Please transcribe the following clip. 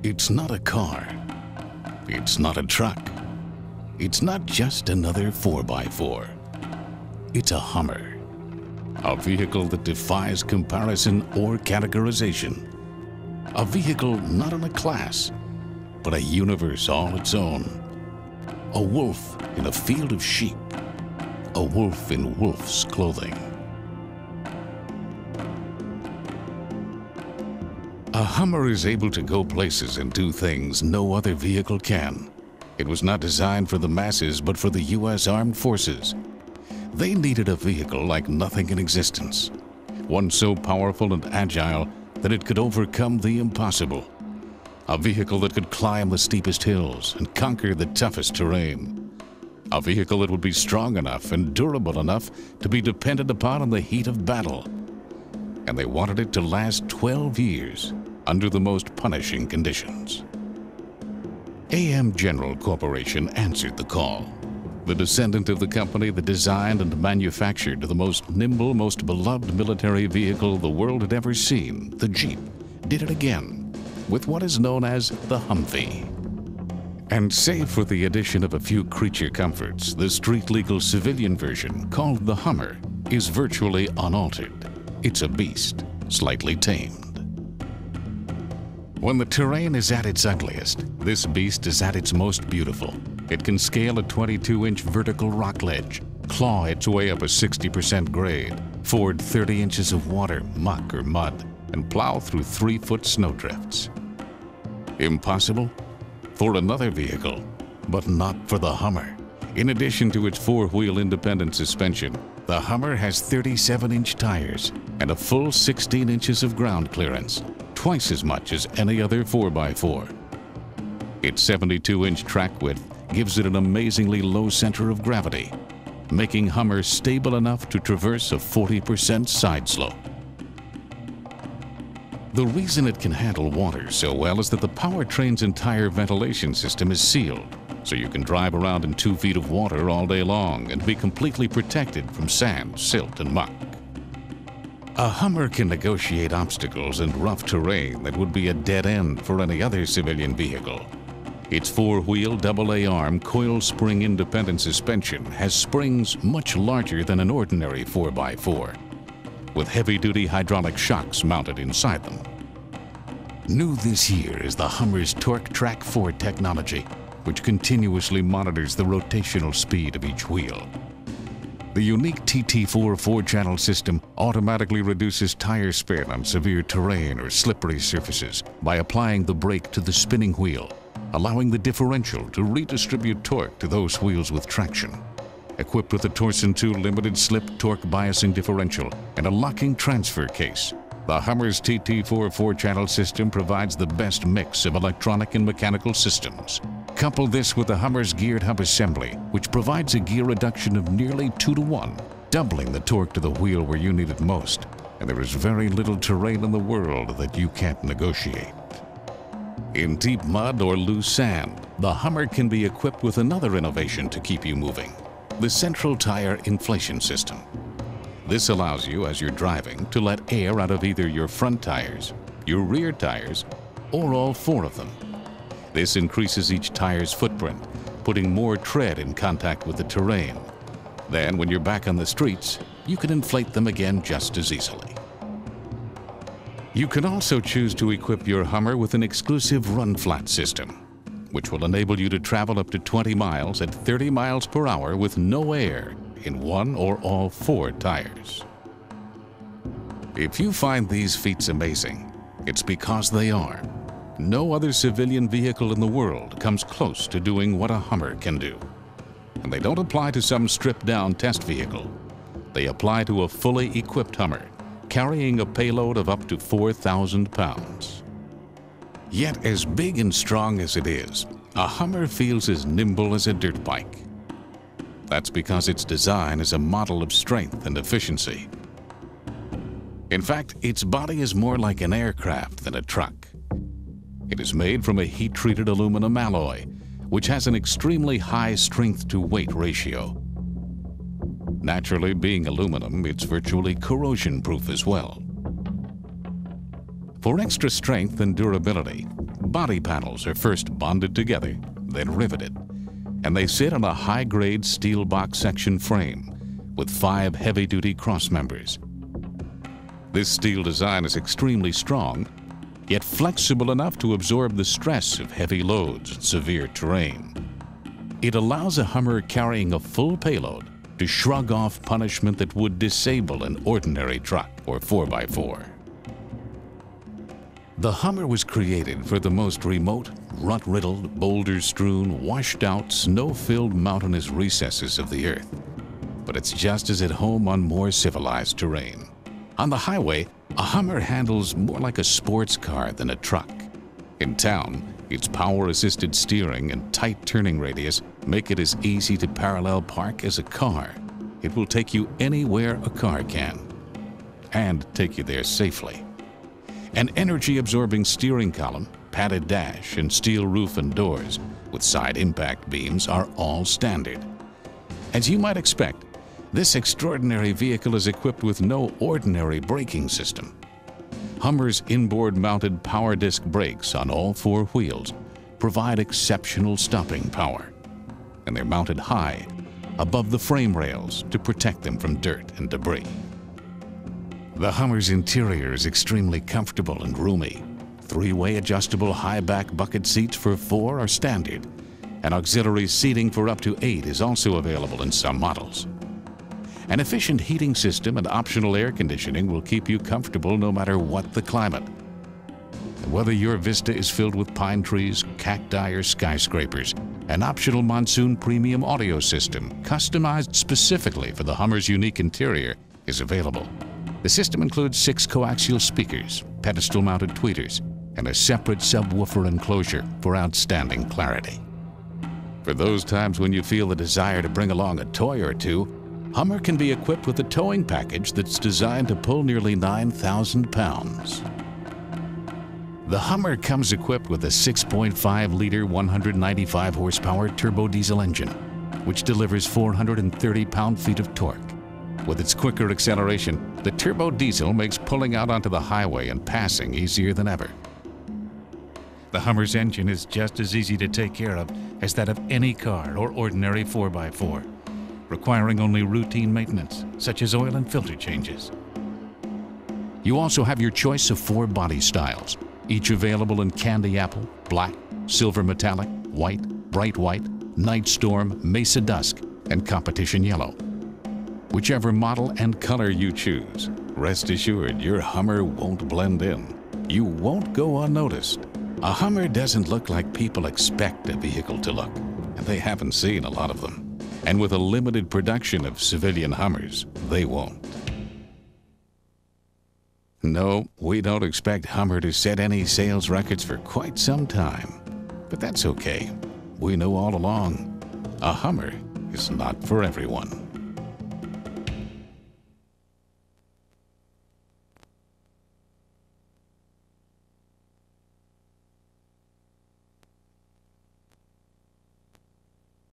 It's not a car. It's not a truck. It's not just another 4x4. It's a Hummer. A vehicle that defies comparison or categorization. A vehicle not in a class, but a universe all its own. A wolf in a field of sheep. A wolf in wolf's clothing. A Hummer is able to go places and do things no other vehicle can. It was not designed for the masses, but for the U.S. Armed Forces. They needed a vehicle like nothing in existence. One so powerful and agile that it could overcome the impossible. A vehicle that could climb the steepest hills and conquer the toughest terrain. A vehicle that would be strong enough and durable enough to be depended upon in the heat of battle. And they wanted it to last 12 years under the most punishing conditions. AM General Corporation answered the call. The descendant of the company that designed and manufactured the most nimble, most beloved military vehicle the world had ever seen, the Jeep, did it again with what is known as the Humvee. And save for the addition of a few creature comforts, the street-legal civilian version, called the Hummer, is virtually unaltered. It's a beast, slightly tamed. When the terrain is at its ugliest, this beast is at its most beautiful. It can scale a 22-inch vertical rock ledge, claw its way up a 60% grade, ford 30 inches of water, muck, or mud, and plow through 3-foot snowdrifts. Impossible? For another vehicle, but not for the Hummer. In addition to its 4-wheel independent suspension, the Hummer has 37-inch tires and a full 16 inches of ground clearance, twice as much as any other 4x4. Its 72-inch track width gives it an amazingly low center of gravity, making Hummer stable enough to traverse a 40% side slope. The reason it can handle water so well is that the powertrain's entire ventilation system is sealed, so you can drive around in 2 feet of water all day long and be completely protected from sand, silt, and muck. A Hummer can negotiate obstacles and rough terrain that would be a dead end for any other civilian vehicle. Its 4-wheel AA-arm coil spring independent suspension has springs much larger than an ordinary 4x4, with heavy-duty hydraulic shocks mounted inside them. New this year is the Hummer's Torque Track 4 technology, which continuously monitors the rotational speed of each wheel. The unique TT4 4-channel system automatically reduces tire spin on severe terrain or slippery surfaces by applying the brake to the spinning wheel, allowing the differential to redistribute torque to those wheels with traction. Equipped with a Torsen 2 limited slip torque biasing differential and a locking transfer case, the Hummer's TT4 4-channel system provides the best mix of electronic and mechanical systems. Couple this with the Hummer's geared hub assembly, which provides a gear reduction of nearly 2-to-1, doubling the torque to the wheel where you need it most, and there is very little terrain in the world that you can't negotiate. In deep mud or loose sand, the Hummer can be equipped with another innovation to keep you moving: the central tire inflation system. This allows you, as you're driving, to let air out of either your front tires, your rear tires, or all 4 of them. This increases each tire's footprint, putting more tread in contact with the terrain. Then, when you're back on the streets, you can inflate them again just as easily. You can also choose to equip your Hummer with an exclusive run-flat system, which will enable you to travel up to 20 miles at 30 miles per hour with no air in 1 or all 4 tires. If you find these feats amazing, it's because they are. No other civilian vehicle in the world comes close to doing what a Hummer can do. And they don't apply to some stripped-down test vehicle. They apply to a fully equipped Hummer, carrying a payload of up to 4,000 pounds. Yet as big and strong as it is, a Hummer feels as nimble as a dirt bike. That's because its design is a model of strength and efficiency. In fact, its body is more like an aircraft than a truck. It is made from a heat-treated aluminum alloy, which has an extremely high strength-to-weight ratio. Naturally, being aluminum, it's virtually corrosion-proof as well. For extra strength and durability, Body panels are first bonded together, then riveted, and they sit on a high-grade steel box section frame with 5 heavy-duty cross members. This steel design is extremely strong, yet flexible enough to absorb the stress of heavy loads and severe terrain. It allows a Hummer carrying a full payload to shrug off punishment that would disable an ordinary truck or 4x4. The Hummer was created for the most remote, rut-riddled, boulder-strewn, washed-out, snow-filled mountainous recesses of the earth. But it's just as at home on more civilized terrain. On the highway, a Hummer handles more like a sports car than a truck. In town, its power-assisted steering and tight turning radius make it as easy to parallel park as a car. It will take you anywhere a car can, and take you there safely. An energy-absorbing steering column, padded dash, and steel roof and doors with side impact beams are all standard. As you might expect, this extraordinary vehicle is equipped with no ordinary braking system. Hummer's inboard-mounted power disc brakes on all 4 wheels provide exceptional stopping power, and they're mounted high above the frame rails to protect them from dirt and debris. The Hummer's interior is extremely comfortable and roomy. 3-way adjustable high-back bucket seats for 4 are standard, and auxiliary seating for up to 8 is also available in some models. An efficient heating system and optional air conditioning will keep you comfortable no matter what the climate. And whether your vista is filled with pine trees, cacti, or skyscrapers, an optional monsoon premium audio system, customized specifically for the Hummer's unique interior, is available. The system includes 6 coaxial speakers, pedestal-mounted tweeters, and a separate subwoofer enclosure for outstanding clarity. For those times when you feel the desire to bring along a toy or two, Hummer can be equipped with a towing package that's designed to pull nearly 9,000 pounds. The Hummer comes equipped with a 6.5-liter, 195-horsepower turbo diesel engine, which delivers 430 pound-feet of torque. With its quicker acceleration, the turbo diesel makes pulling out onto the highway and passing easier than ever. The Hummer's engine is just as easy to take care of as that of any car or ordinary 4x4, requiring only routine maintenance, such as oil and filter changes. You also have your choice of 4 body styles, each available in candy apple, black, silver metallic, white, bright white, night storm, mesa dusk, and competition yellow. Whichever model and color you choose, rest assured your Hummer won't blend in. You won't go unnoticed. A Hummer doesn't look like people expect a vehicle to look, and they haven't seen a lot of them. And with a limited production of civilian Hummers, they won't. No, we don't expect Hummer to set any sales records for quite some time. But that's okay. We know all along, a Hummer is not for everyone.